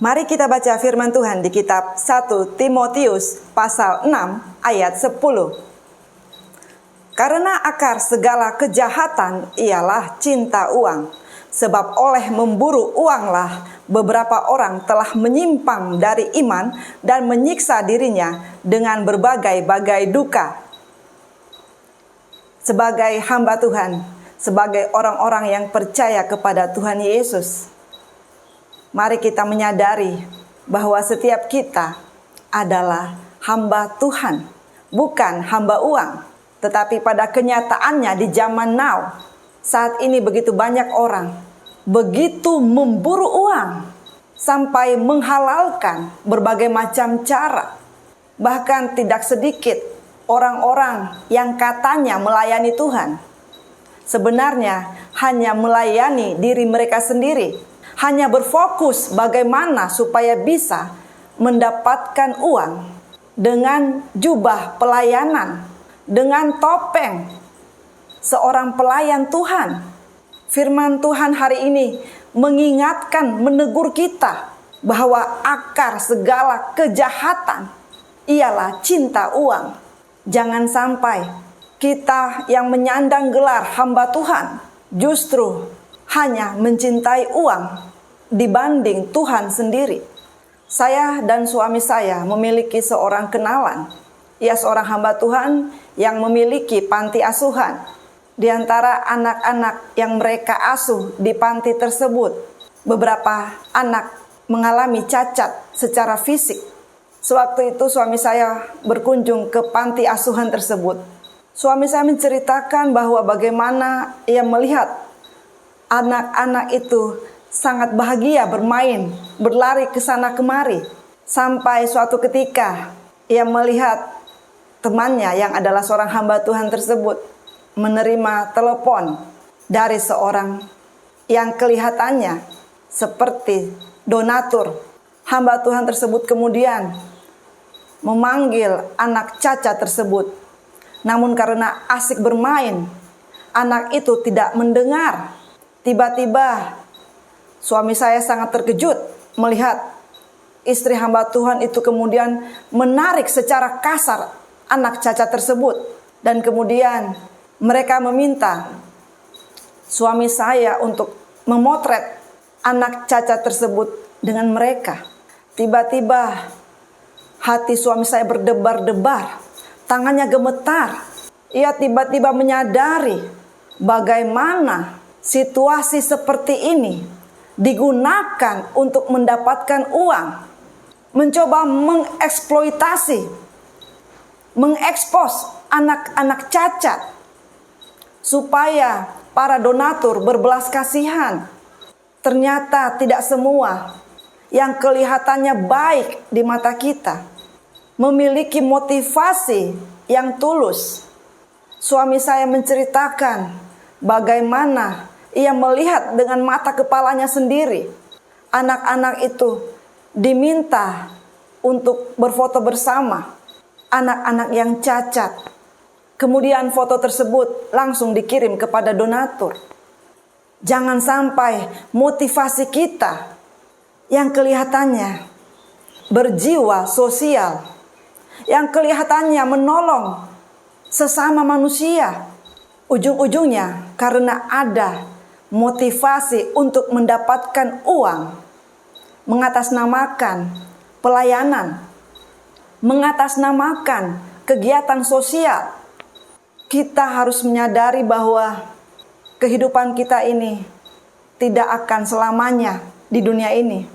Mari kita baca firman Tuhan di kitab 1 Timotius pasal 6 ayat 10. Karena akar segala kejahatan ialah cinta uang, sebab oleh memburu uanglah beberapa orang telah menyimpang dari iman dan menyiksa dirinya dengan berbagai-bagai duka. Sebagai hamba Tuhan, sebagai orang-orang yang percaya kepada Tuhan Yesus, mari kita menyadari bahwa setiap kita adalah hamba Tuhan, bukan hamba uang. Tetapi pada kenyataannya di zaman now, saat ini begitu banyak orang begitu memburu uang sampai menghalalkan berbagai macam cara. Bahkan tidak sedikit orang-orang yang katanya melayani Tuhan, sebenarnya hanya melayani diri mereka sendiri, hanya berfokus bagaimana supaya bisa mendapatkan uang dengan jubah pelayanan, dengan topeng seorang pelayan Tuhan. Firman Tuhan hari ini mengingatkan, menegur kita bahwa akar segala kejahatan ialah cinta uang. Jangan sampai kita yang menyandang gelar hamba Tuhan justru hanya mencintai uang dibanding Tuhan sendiri. Saya dan suami saya memiliki seorang kenalan. Ia seorang hamba Tuhan yang memiliki panti asuhan. Di antara anak-anak yang mereka asuh di panti tersebut, beberapa anak mengalami cacat secara fisik. Sewaktu itu suami saya berkunjung ke panti asuhan tersebut. Suami saya menceritakan bahwa bagaimana ia melihat anak-anak itu sangat bahagia bermain, berlari ke sana kemari. Sampai suatu ketika ia melihat temannya yang adalah seorang hamba Tuhan tersebut menerima telepon dari seorang yang kelihatannya seperti donatur. Hamba Tuhan tersebut kemudian memanggil anak cacat tersebut. Namun karena asik bermain, anak itu tidak mendengar. Tiba-tiba suami saya sangat terkejut melihat istri hamba Tuhan itu kemudian menarik secara kasar anak cacat tersebut. Dan kemudian mereka meminta suami saya untuk memotret anak cacat tersebut dengan mereka. Tiba-tiba hati suami saya berdebar-debar, tangannya gemetar. Ia tiba-tiba menyadari bagaimana situasi seperti ini digunakan untuk mendapatkan uang, mencoba mengeksploitasi, mengekspos anak-anak cacat supaya para donatur berbelas kasihan. Ternyata tidak semua yang kelihatannya baik di mata kita memiliki motivasi yang tulus. Suami saya menceritakan bagaimana ia melihat dengan mata kepalanya sendiri. Anak-anak itu diminta untuk berfoto bersama, anak-anak yang cacat. Kemudian foto tersebut langsung dikirim kepada donatur. Jangan sampai motivasi kita yang kelihatannya berjiwa sosial, yang kelihatannya menolong sesama manusia, ujung-ujungnya karena ada motivasi untuk mendapatkan uang, mengatasnamakan pelayanan, mengatasnamakan kegiatan sosial. Kita harus menyadari bahwa kehidupan kita ini tidak akan selamanya di dunia ini.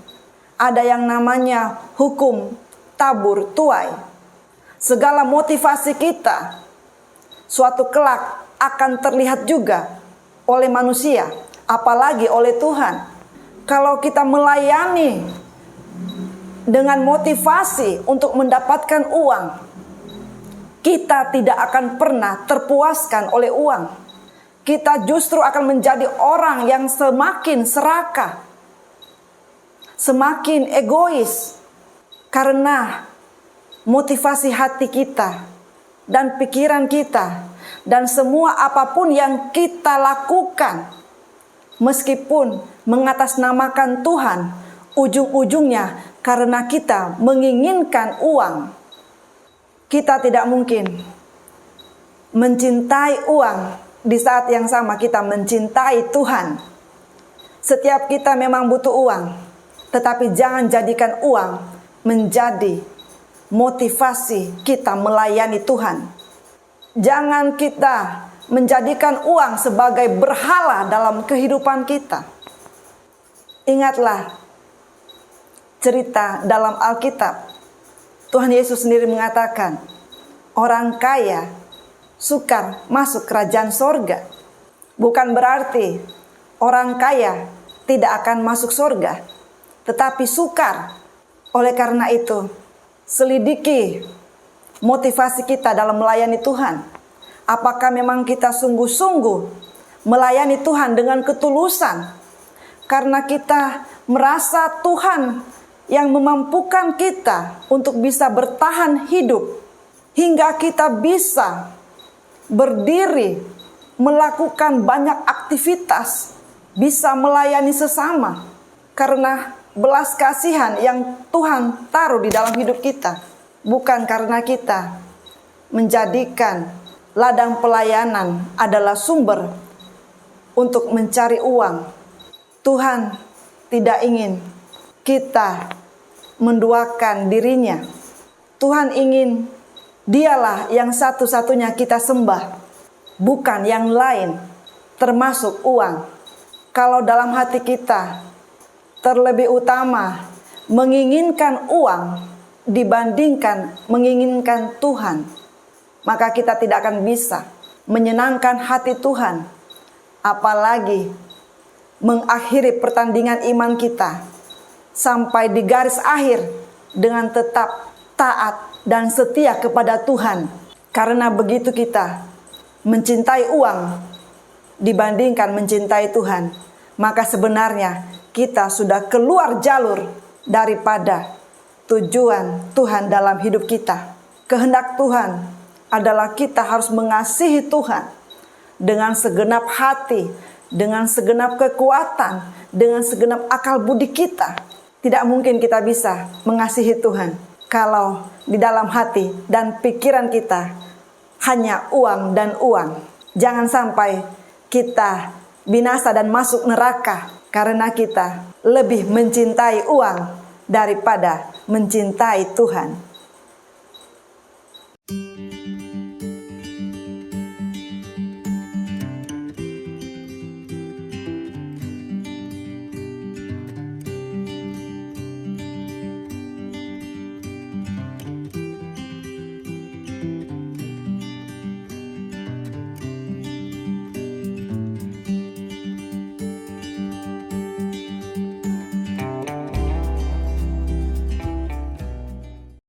Ada yang namanya hukum tabur tuai. Segala motivasi kita suatu kelak akan terlihat juga oleh manusia, apalagi oleh Tuhan. Kalau kita melayani dengan motivasi untuk mendapatkan uang, kita tidak akan pernah terpuaskan oleh uang. Kita justru akan menjadi orang yang semakin serakah, semakin egois, karena motivasi hati kita dan pikiran kita dan semua apapun yang kita lakukan, meskipun mengatasnamakan Tuhan, ujung-ujungnya karena kita menginginkan uang. Kita tidak mungkin mencintai uang di saat yang sama kita mencintai Tuhan. Setiap kita memang butuh uang, tetapi jangan jadikan uang menjadi motivasi kita melayani Tuhan. Jangan kita menjadikan uang sebagai berhala dalam kehidupan kita. Ingatlah cerita dalam Alkitab. Tuhan Yesus sendiri mengatakan, orang kaya sukar masuk kerajaan sorga. Bukan berarti orang kaya tidak akan masuk sorga, tetapi sukar. Oleh karena itu, selidiki motivasi kita dalam melayani Tuhan. Apakah memang kita sungguh-sungguh melayani Tuhan dengan ketulusan? Karena kita merasa Tuhan yang memampukan kita untuk bisa bertahan hidup, hingga kita bisa berdiri, melakukan banyak aktivitas, bisa melayani sesama. Karena belas kasihan yang Tuhan taruh di dalam hidup kita. Bukan karena kita menjadikan ladang pelayanan adalah sumber untuk mencari uang. Tuhan tidak ingin kita menduakan dirinya. Tuhan ingin Dialah yang satu-satunya kita sembah, bukan yang lain, termasuk uang. Kalau dalam hati kita terlebih utama menginginkan uang dibandingkan menginginkan Tuhan, maka kita tidak akan bisa menyenangkan hati Tuhan, apalagi mengakhiri pertandingan iman kita sampai di garis akhir dengan tetap taat dan setia kepada Tuhan. Karena begitu kita mencintai uang dibandingkan mencintai Tuhan, maka sebenarnya kita sudah keluar jalur daripada tujuan Tuhan dalam hidup kita. Kehendak Tuhan adalah kita harus mengasihi Tuhan dengan segenap hati, dengan segenap kekuatan, dengan segenap akal budi kita. Tidak mungkin kita bisa mengasihi Tuhan kalau di dalam hati dan pikiran kita hanya uang dan uang. Jangan sampai kita binasa dan masuk neraka karena kita lebih mencintai uang daripada mencintai Tuhan.